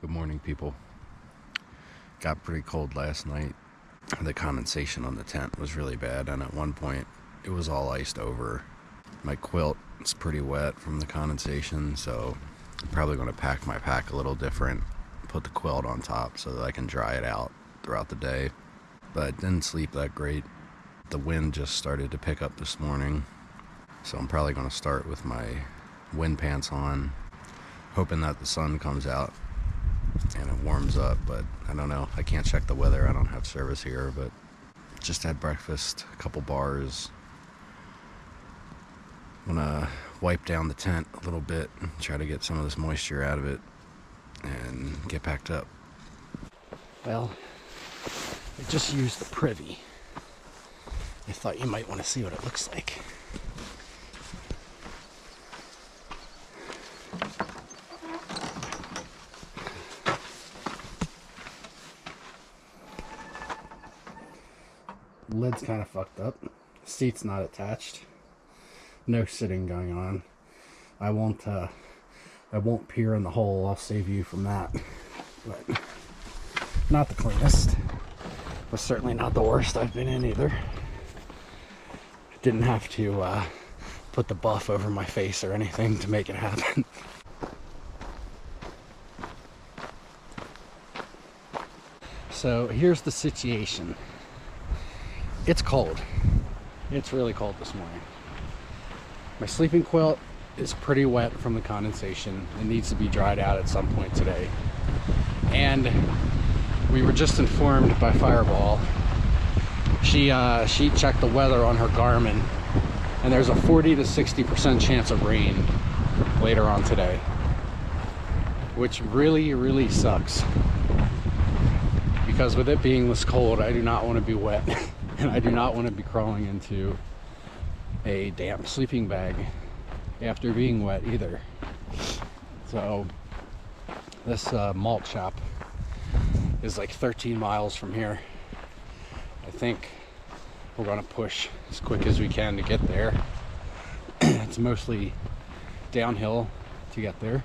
Good morning, people. Got pretty cold last night. The condensation on the tent was really bad, and at one point it was all iced over. My quilt is pretty wet from the condensation, so I'm probably going to pack my pack a little different, put the quilt on top so that I can dry it out throughout the day. But I didn't sleep that great. The wind just started to pick up this morning, so I'm probably going to start with my wind pants on, hoping that the sun comes out and it warms up. But I don't know, I can't check the weather, I don't have service here. But just had breakfast, a couple bars. I'm gonna wipe down the tent a little bit and try to get some of this moisture out of it and get packed up. Well, I just used the privy. I thought you might want to see what it looks like. Lid's kind of fucked up. Seat's not attached. No sitting going on. I won't peer in the hole. I'll save you from that. But not the cleanest. But certainly not the worst I've been in either. Didn't have to put the buff over my face or anything to make it happen. So here's the situation. It's cold. It's really cold this morning. My sleeping quilt is pretty wet from the condensation. It needs to be dried out at some point today. And we were just informed by Fireball. She checked the weather on her Garmin, and there's a 40 to 60% chance of rain later on today, which really sucks. Because with it being this cold, I do not want to be wet. And I do not want to be crawling into a damp sleeping bag after being wet either. So this malt shop is like 13 miles from here. I think we're going to push as quick as we can to get there. It's mostly downhill to get there.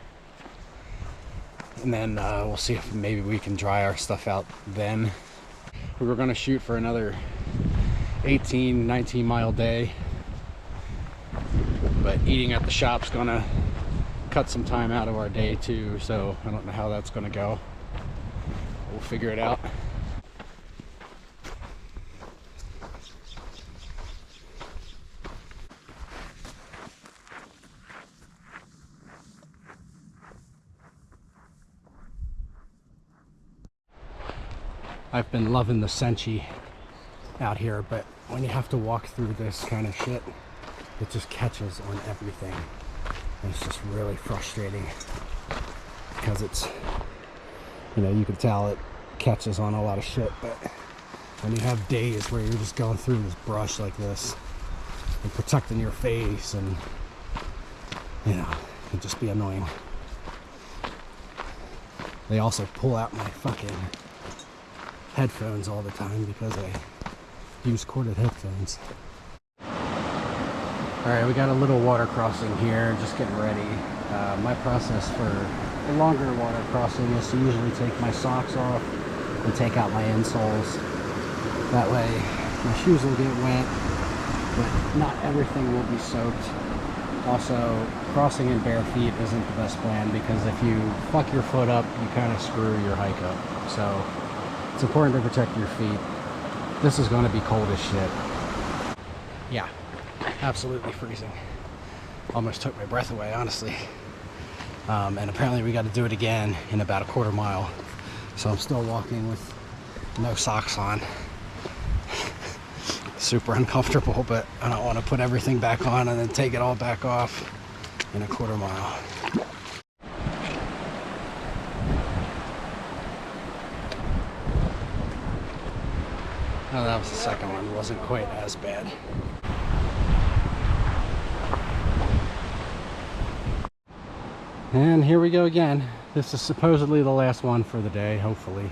And then we'll see if maybe we can dry our stuff out then. We were going to shoot for another 19 mile day, but eating at the shop's gonna cut some time out of our day too, so I don't know how that's gonna go. We'll figure it out. I've been loving the Senchi out here, but when you have to walk through this kind of shit, it just catches on everything. And it's just really frustrating because it's, you can tell it catches on a lot of shit. But when you have days where you're just going through this brush like this and protecting your face, and it can just be annoying. They also pull out my fucking headphones all the time because I use corded headphones. Alright, we got a little water crossing here, just getting ready. My process for a longer water crossing is to usually take my socks off and take out my insoles. That way my shoes will get wet, but not everything will be soaked. Also, crossing in bare feet isn't the best plan, because if you fuck your foot up, you kind of screw your hike up. So it's important to protect your feet. This is going to be cold as shit. Yeah, absolutely freezing. Almost took my breath away, honestly. And apparently we got to do it again in about a quarter mile. So I'm still walking with no socks on. Super uncomfortable, but I don't want to put everything back on and then take it all back off in a quarter mile. Oh, that was the second one. It wasn't quite as bad. And here we go again. This is supposedly the last one for the day, hopefully.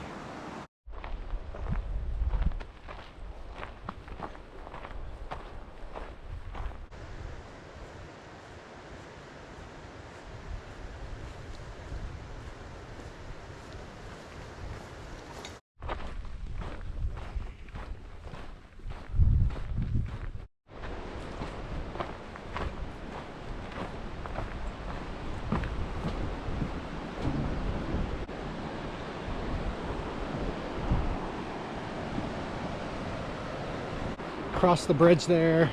crossed the bridge there,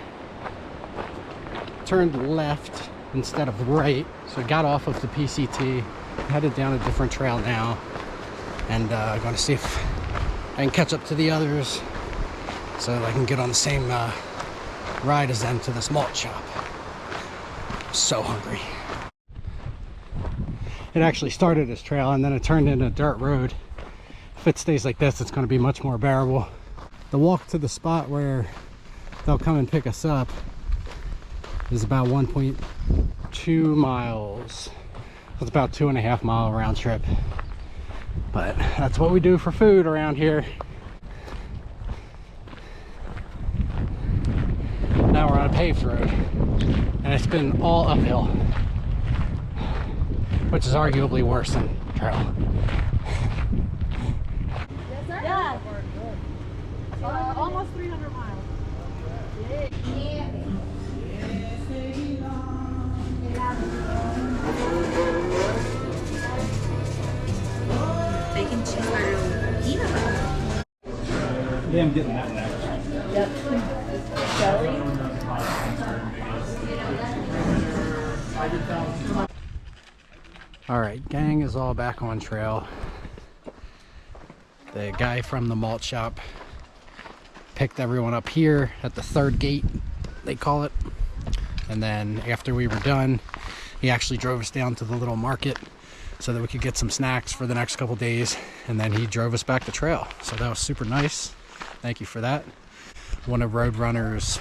turned left instead of right, so I got off of the PCT, headed down a different trail now, and I'm going to see if I can catch up to the others so that I can get on the same ride as them to this malt shop. I'm so hungry. It actually started as trail and then it turned into a dirt road. If it stays like this, it's going to be much more bearable. The walk to the spot where they'll come and pick us up is about 1.2 miles. It's about 2.5 mile round trip. But that's what we do for food around here. Now we're on a paved road, and it's been all uphill, which is arguably worse than trail. Yeah. Almost 300 miles. Bacon cheeseburger with peanut butter. Yeah, I'm getting that next. Yep. Jelly. All right, gang is all back on trail. The guy from the malt shop picked everyone up here at the third gate, they call it. And then after we were done, he actually drove us down to the little market so that we could get some snacks for the next couple days. And then he drove us back the trail. So that was super nice. Thank you for that. One of Roadrunner's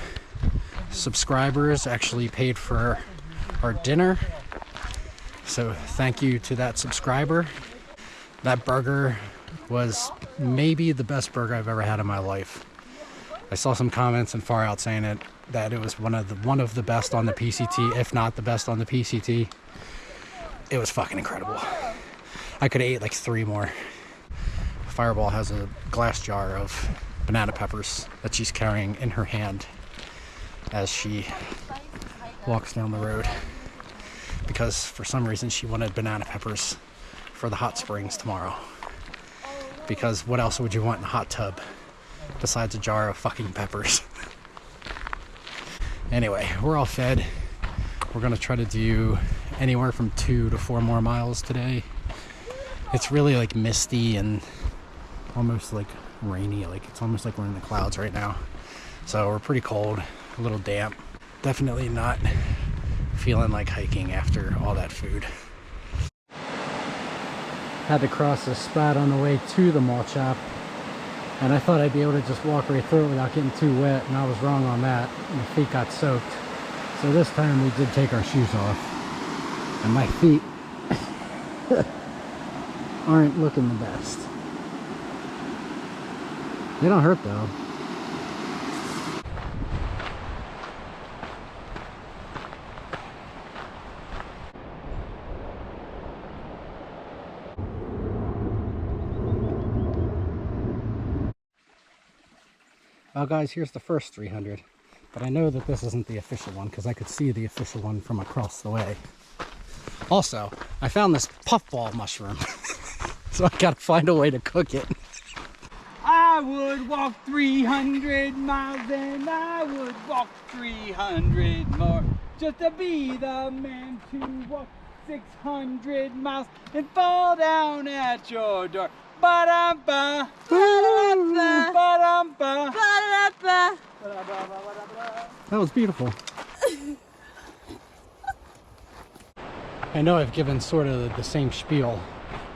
subscribers actually paid for our dinner. So thank you to that subscriber. That burger was maybe the best burger I've ever had in my life. I saw some comments and far out saying that it was one of the best on the PCT, if not the best on the PCT. It was fucking incredible. I could have ate like 3 more. Fireball has a glass jar of banana peppers that she's carrying in her hand as she walks down the road, because for some reason she wanted banana peppers for the hot springs tomorrow. Because what else would you want in a hot tub besides a jar of fucking peppers? Anyway, we're all fed. We're gonna try to do anywhere from 2 to 4 more miles today. It's really like misty and almost like rainy. Like it's almost like we're in the clouds right now. So we're pretty cold, a little damp. Definitely not feeling like hiking after all that food. Had to cross this spot on the way to the malt shop, and I thought I'd be able to just walk right through it without getting too wet, and I was wrong on that. My feet got soaked. So this time we did take our shoes off, and my feet aren't looking the best. They don't hurt though. Well guys, here's the first 300, but I know that this isn't the official one because I could see the official one from across the way. Also, I found this puffball mushroom, so I gotta find a way to cook it. I would walk 300 miles and I would walk 300 more just to be the man to walk 600 miles and fall down at your door. Ba-dum-ba, ba-dum-ba, ba-dum-ba, ba-dum-ba. That was beautiful. I know I've given sort of the same spiel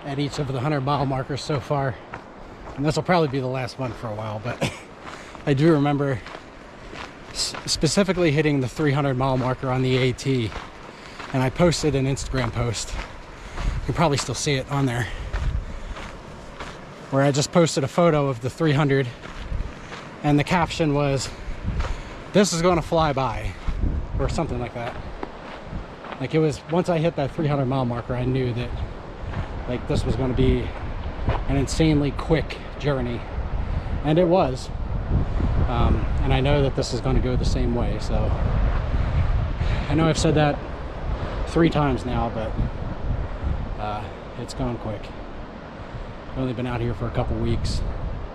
at each of the 100-mile markers so far, and this will probably be the last one for a while, but I do remember specifically hitting the 300-mile marker on the AT, and I posted an Instagram post. You can probably still see it on there, where I just posted a photo of the 300, and the caption was, "This is going to fly by," or something like that. Like, it was, once I hit that 300-mile marker, I knew that like this was going to be an insanely quick journey, and it was. And I know that this is going to go the same way. So I know I've said that 3 times now, but it's going quick. I've only been out here for a couple weeks.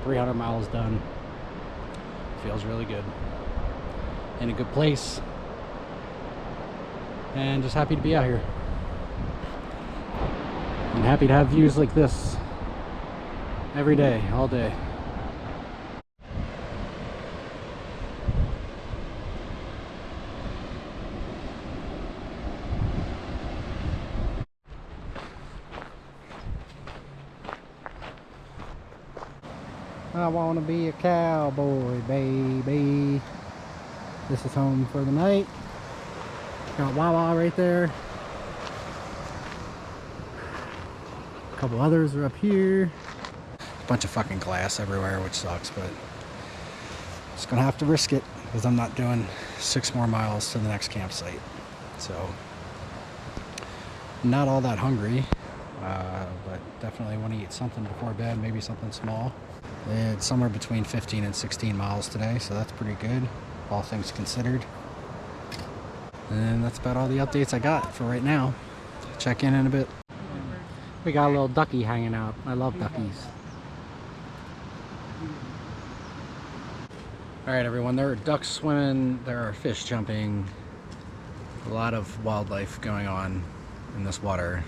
300 miles done. Feels really good. in a good place, and just happy to be out here. I'm happy to have views like this every day, all day. I want to be a cowboy, baby. This is home for the night. Got Wawa right there. A couple others are up here. Bunch of fucking glass everywhere, which sucks, but just gonna have to risk it because I'm not doing 6 more miles to the next campsite. So, not all that hungry, but definitely want to eat something before bed, maybe something small. It's somewhere between 15 and 16 miles today, so that's pretty good, all things considered. And that's about all the updates I got for right now. Check in a bit. We got a little ducky hanging out. I love duckies. Alright everyone, there are ducks swimming, there are fish jumping, a lot of wildlife going on in this water.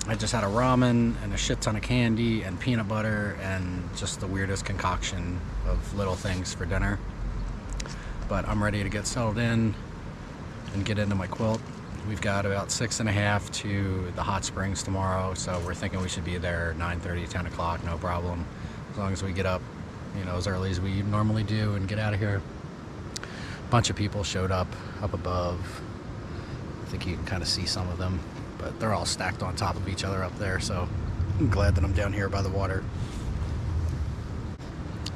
I just had a ramen and a shit ton of candy and peanut butter and just the weirdest concoction of little things for dinner. But I'm ready to get settled in and get into my quilt. We've got about 6.5 to the hot springs tomorrow, so we're thinking we should be there 9:30, 10 o'clock, no problem. As long as we get up, you know, as early as we normally do and get out of here. A bunch of people showed up above. I think you can kind of see some of them, but they're all stacked on top of each other up there, so I'm glad that I'm down here by the water.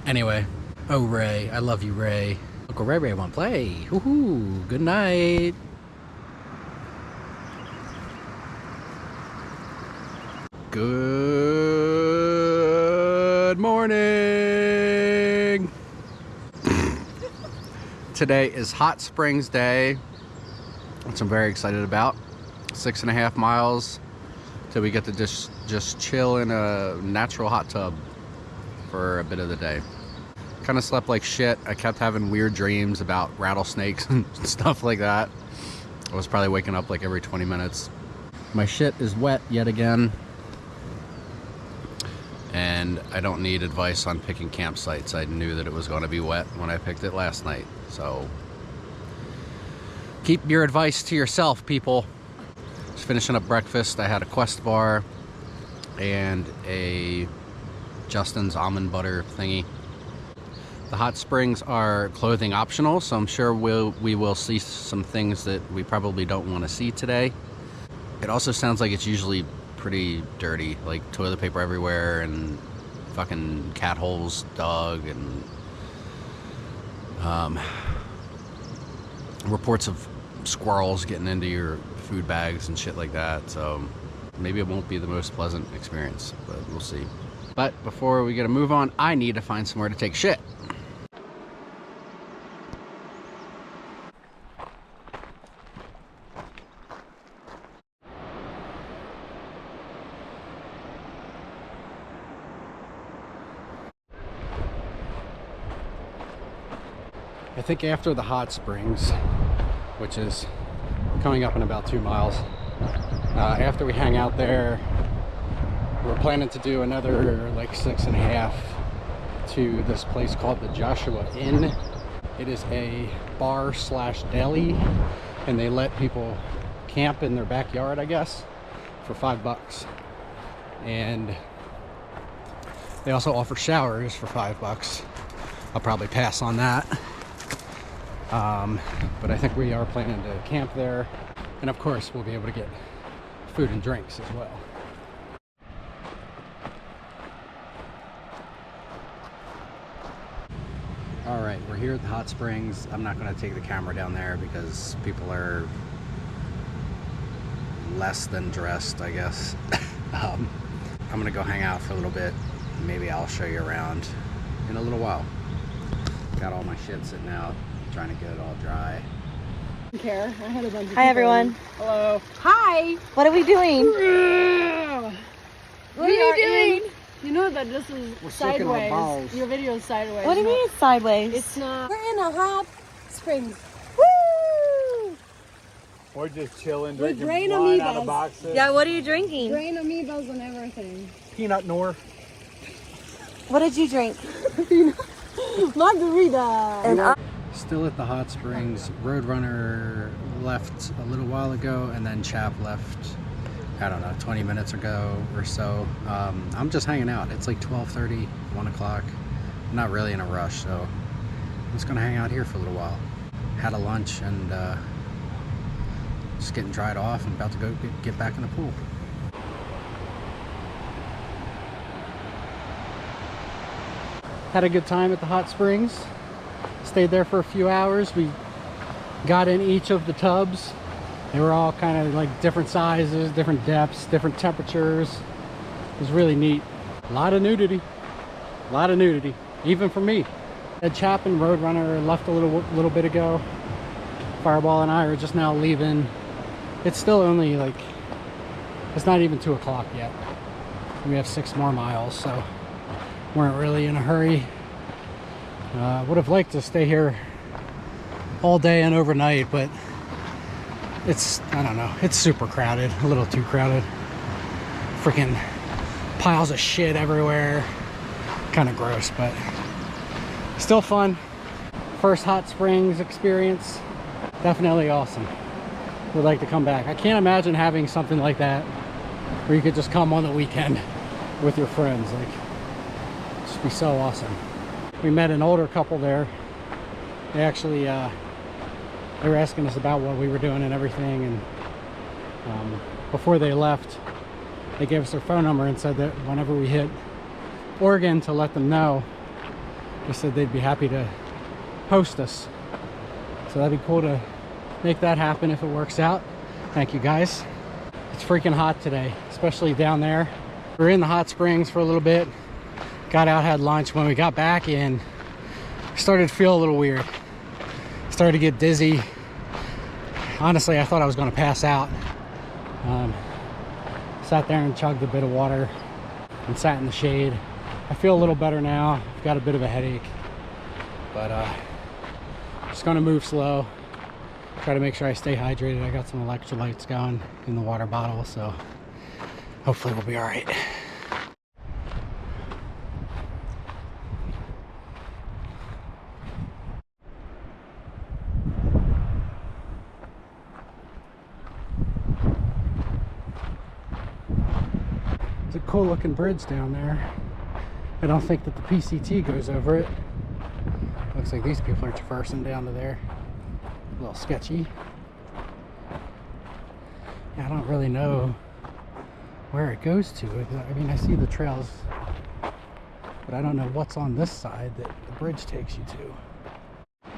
Anyway, oh Ray, I love you, Ray. Uncle Ray won't play. Woohoo! Good night. Good morning. Today is Hot Springs Day, which I'm very excited about. 6.5 miles till we get to just chill in a natural hot tub for a bit of the day. Kind of slept like shit. I kept having weird dreams about rattlesnakes and stuff like that. I was probably waking up like every 20 minutes. My shit is wet yet again. And I don't need advice on picking campsites. I knew that it was going to be wet when I picked it last night. So keep your advice to yourself, people. Just finishing up breakfast. I had a Quest bar and a Justin's almond butter thingy. The hot springs are clothing optional, so I'm sure we will see some things that we probably don't want to see today. It also sounds like it's usually pretty dirty, like toilet paper everywhere and fucking cat holes dug and reports of squirrels getting into your food bags and shit like that. So maybe it won't be the most pleasant experience, but we'll see. But before we get a move on, I need to find somewhere to take shit. I think after the hot springs, which is coming up in about 2 miles, after we hang out there, we're planning to do another like 6.5 to this place called the Joshua Inn. It is a bar slash deli, and they let people camp in their backyard, I guess, for $5. And they also offer showers for $5. I'll probably pass on that. But I think we are planning to camp there, and of course we'll be able to get food and drinks as well. Alright, we're here at the hot springs. I'm not going to take the camera down there because people are less than dressed, I guess. I'm going to go hang out for a little bit. Maybe I'll show you around in a little while. Got all my shit sitting out, trying to get it all dry. Care. I had a bunch of Hi everyone. Hello. Hi. What are we doing? What are you doing? You know that this is We're soaking our balls. sideways. Your video is sideways. What do you mean it's sideways? It's not. We're in a hot springs. Woo! We're just chilling, With drinking grain wine out amoebas. of boxes. Yeah, what are you drinking? Grain amoebas and everything. Peanut Nor. What did you drink? Margarita. And Still at the hot springs. Roadrunner left a little while ago, and then Chap left, I don't know, 20 minutes ago or so. I'm just hanging out. It's like 12:30, 1 o'clock. I'm not really in a rush, so I'm just gonna hang out here for a little while. Had a lunch and just getting dried off and about to go get back in the pool. Had a good time at the hot springs. Stayed there for a few hours. We got in each of the tubs. They were all kind of like different sizes, different depths, different temperatures. It was really neat. A lot of nudity. A lot of nudity, even for me. Ed Chap and Roadrunner left a little bit ago. Fireball and I are just now leaving. It's still only like, it's not even 2 o'clock yet. We have 6 more miles, so weren't really in a hurry. Would have liked to stay here all day and overnight, but it's, I don't know, it's super crowded, a little too crowded. Freaking piles of shit everywhere. Kind of gross, but still fun. First hot springs experience, definitely awesome. Would like to come back. I can't imagine having something like that where you could just come on the weekend with your friends. Like, it'd just be so awesome. We met an older couple there. They actually they were asking us about what we were doing and everything, and before they left, they gave us their phone number and said that whenever we hit Oregon to let them know, they said they'd be happy to host us. So that'd be cool to make that happen if it works out. Thank you guys. It's freaking hot today, especially down there. We were in the hot springs for a little bit, got out, had lunch. When we got back in, started to feel a little weird. Started to get dizzy. Honestly, I thought I was going to pass out. Sat there and chugged a bit of water and sat in the shade. I feel a little better now. I've got a bit of a headache, but just going to move slow. Try to make sure I stay hydrated. I got some electrolytes going in the water bottle, so hopefully we'll be all right. It's a cool looking bridge down there. I don't think that the PCT goes over it. Looks like these people are traversing down to there. A little sketchy. Yeah, I don't really know where it goes to. I mean, I see the trails, but I don't know what's on this side that the bridge takes you to.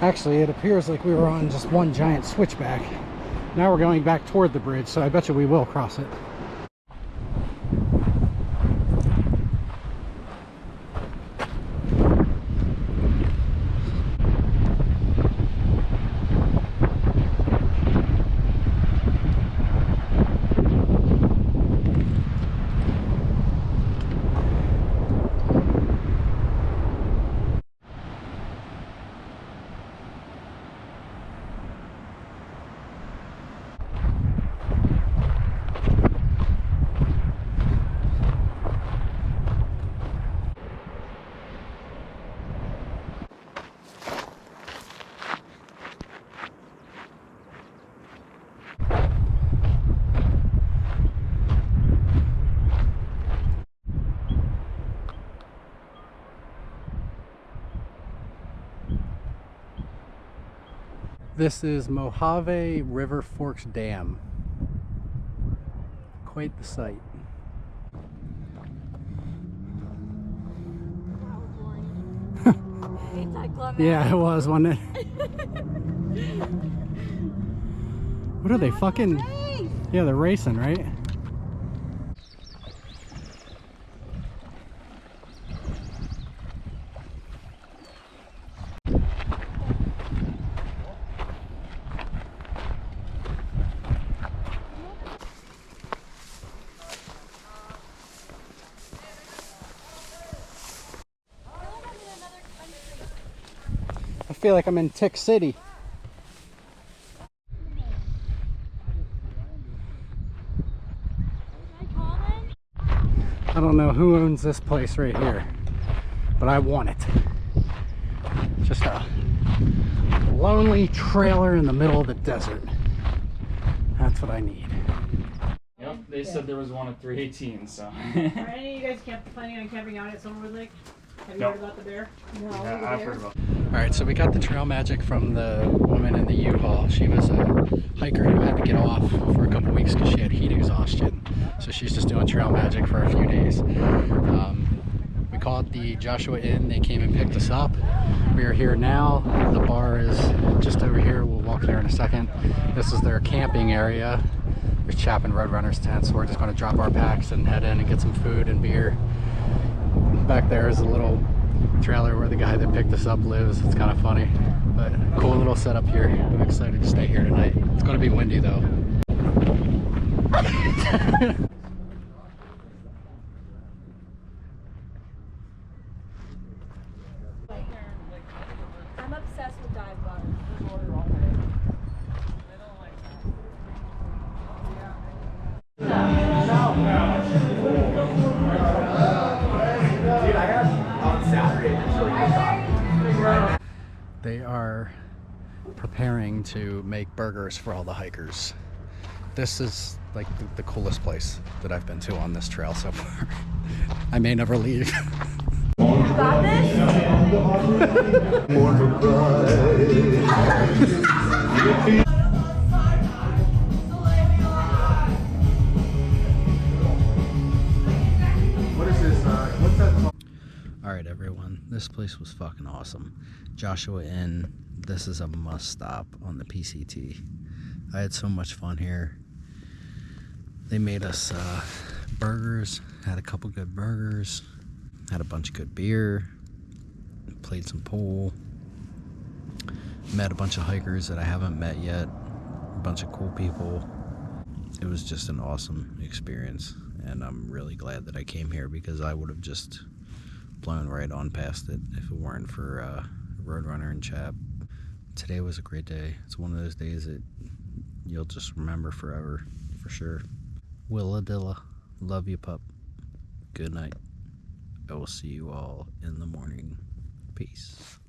Actually, it appears like we were on just one giant switchback. Now we're going back toward the bridge, so I bet you we will cross it. This is Mojave River Forks Dam. Quite the sight. Yeah, it was, wasn't it? What are they fucking? Yeah, they're racing, right? feel like I'm in Tick City. I don't know who owns this place right here, but I want it. Just a lonely trailer in the middle of the desert. That's what I need. Yep, they said there was one at 318, so. Are any of you guys planning on camping out at Summerwood Lake? Have you No. heard about the bear? No, Yeah, I've heard about it. Alright, so we got the trail magic from the woman in the U-Haul. She was a hiker who had to get off for a couple weeks because she had heat exhaustion. So she's just doing trail magic for a few days. We called the Joshua Inn. They came and picked us up. We are here now. The bar is just over here. We'll walk there in a second. This is their camping area. There's Chapin Roadrunners tent, so we're just going to drop our packs and head in and get some food and beer. Back there is a little trailer where the guy that picked us up lives. It's kind of funny, but cool little setup here. I'm excited to stay here tonight. It's going to be windy though. I'm obsessed with dive bars. They are preparing to make burgers for all the hikers. This is like the coolest place that I've been to on this trail so far. I may never leave. Got this? Alright everyone, this place was fucking awesome. Joshua Inn, this is a must stop on the PCT. I had so much fun here. They made us burgers, had a couple good burgers, had a bunch of good beer, played some pool, met a bunch of hikers that I haven't met yet, a bunch of cool people. It was just an awesome experience, and I'm really glad that I came here because I would have just blown right on past it if it weren't for Roadrunner and Chap. Today was a great day. It's one of those days that you'll just remember forever, for sure. Willadilla, love you, pup. Good night. I will see you all in the morning. Peace.